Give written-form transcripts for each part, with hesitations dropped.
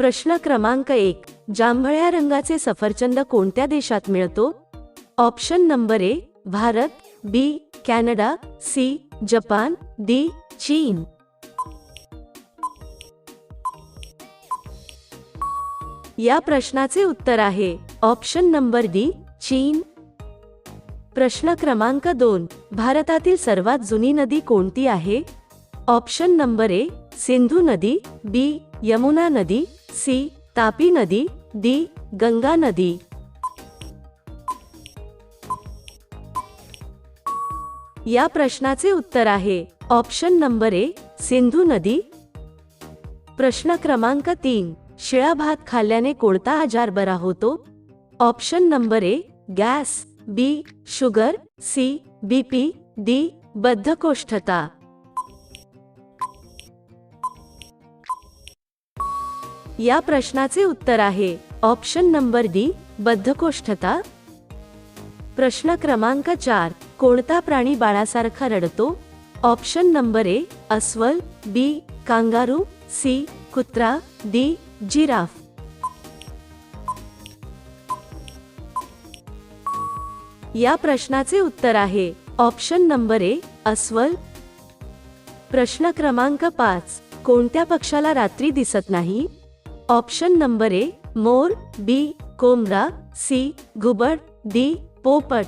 प्रश्न क्रमांक 1. जांभळ्या रंगाचे सफरचंद कोणत्या देशात मिळतो? Option number A Bharat, B Canada, C Japan, D चीन. या प्रश्नाचे उत्तर आहे ऑप्शन नंबर डी चीन. प्रश्न क्रमांक 2. भारतातील सर्वात जुनी नदी कोणती आहे? ऑप्शन नंबर ए सिंधू नदी, बी यमुना नदी, सी तापी नदी, डी गंगा नदी. या प्रश्नाचे उत्तर आहे ऑप्शन नंबर ए सिंधू नदी. प्रश्न क्रमांक 3. शिळा भात खाल्ल्याने कोणता आजार बरा होतो? Option number A gas, B sugar, C BP, D बद्धकोष्ठता. या प्रश्नाचे उत्तर आहे ऑप्शन नंबर डी बद्धकोष्ठता. प्रश्न क्रमांक 4. कोणता प्राणी बाळासारखा रडतो? ऑप्शन नंबर ए अस्वल, बी कांगारू, सी कुत्रा, डी जिराफ. या प्रश्नाचे उत्तर आहे ऑप्शन नंबर ए अस्वल. प्रश्न क्रमांक 5. कोणत्या पक्षाला रात्री दिसत नाही? ऑप्शन नंबर ए मोर, बी कोंबडा, सी घुबड, डी पोपट.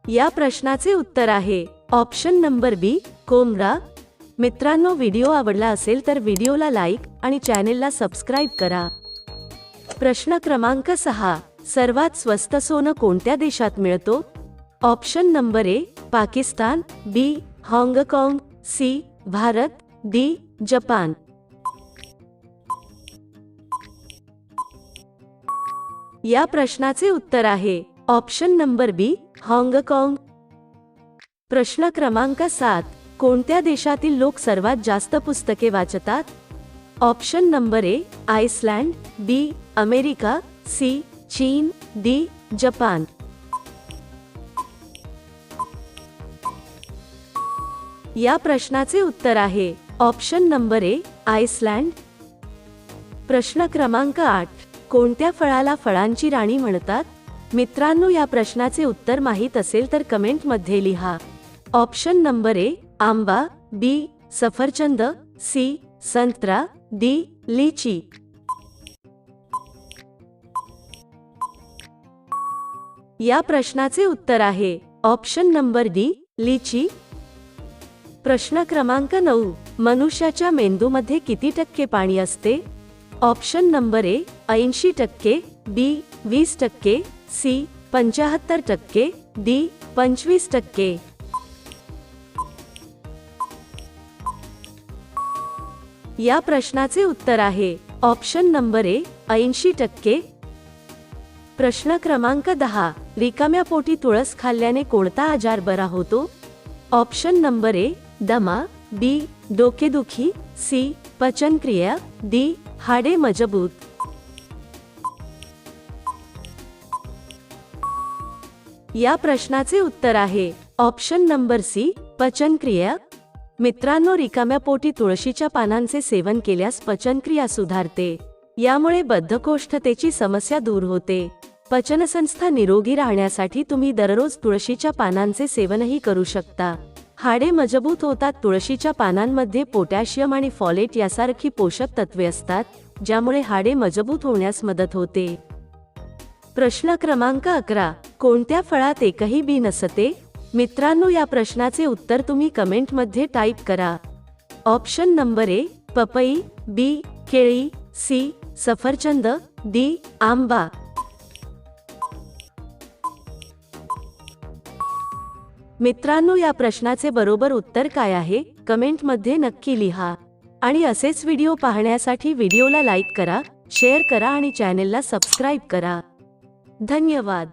या प्रश्नाचे उत्तर आहे ऑप्शन नंबर बी कोंबडा. मित्रांनो, व्हिडिओ आवडला असेल तर व्हिडिओला लाईक आणि चॅनेलला सबस्क्राईब करा. प्रश्न क्रमांक 6. सर्वात स्वस्त सोनं कोणत्या देशात मिळतो? ऑप्शन नंबर ए पाकिस्तान, बी हाँगकाँग, सी भारत, डी जपान. या प्रश्नाचे उत्तर आहे ऑप्शन नंबर बी हाँगकाँग. प्रश्न क्रमांक 7. कोणत्या देशातील लोक सर्वात जास्त पुस्तके वाचतात? Option number A Iceland, B America, C चीन, डी जपान. या प्रश्नाचे उत्तर आहे ऑप्शन नंबर ए आइसलँड. प्रश्न क्रमांक 8. कोणत्या फळाला फळांची राणी म्हणतात? मित्रांनो, या प्रश्नाचे उत्तर माहित असेल तर कमेंट मध्ये लिहा. ऑप्शन नंबर ए आंबा, बी सफरचंद, सी संत्रा, डी लीची. या प्रश्नाचे उत्तर आहे ऑप्शन नंबर डी लीची. प्रश्न क्रमांक 9. मनुष्याच्या मेंदूमध्ये किती टक्के पाणी असते? Option number A 80%, B 20%, C 75%, D 25%. या प्रश्नाचे उत्तर आहे ऑप्शन नंबर ए 80%. प्रश्न क्रमांक 10. रिकाम्या पोटी तुळस खाल्ल्याने कोणता आजार बरा होतो? ऑप्शन नंबर ए दमा, बी डोकेदुखी, सी पचनक्रिया, डी हाडे मजबूत. या प्रश्नाचे उत्तर आहे ऑप्शन नंबर सी पचनक्रिया. मित्रांनो, रिकाम्या पोटी तुळशीच्या पानांचे सेवन केल्यास पचनक्रिया सुधारते. यामुळे बद्धकोष्ठतेची समस्या दूर होते. पचनसंस्था निरोगी राहण्यासाठी तुम्ही दररोज तुळशीच्या पानांचे सेवनही करू शकता. हाडे मजबूत होतात. तुळशीच्या पानांमध्ये पोटॅशियम आणि फॉलेट यासारखी पोषक तत्वे असतात, ज्यामुळे हाडे मजबूत होण्यास मदत होते. प्रश्न क्रमांक 11. कोणत्या फळात एकही बी नसते? मित्रांनो, या प्रश्नाचे उत्तर तुम्ही कमेंट मध्ये टाईप करा. ऑप्शन नंबर ए पपई, बी केळी, सी सफरचंद, डी आंबा. मित्रांनो, या प्रश्नाचे बरोबर उत्तर काय आहे कमेंट मध्ये नक्की लिहा. आणि असेच व्हिडिओ पाहण्यासाठी व्हिडिओला लाईक करा, शेअर करा आणि चॅनेलला सबस्क्राईब करा. धन्यवाद.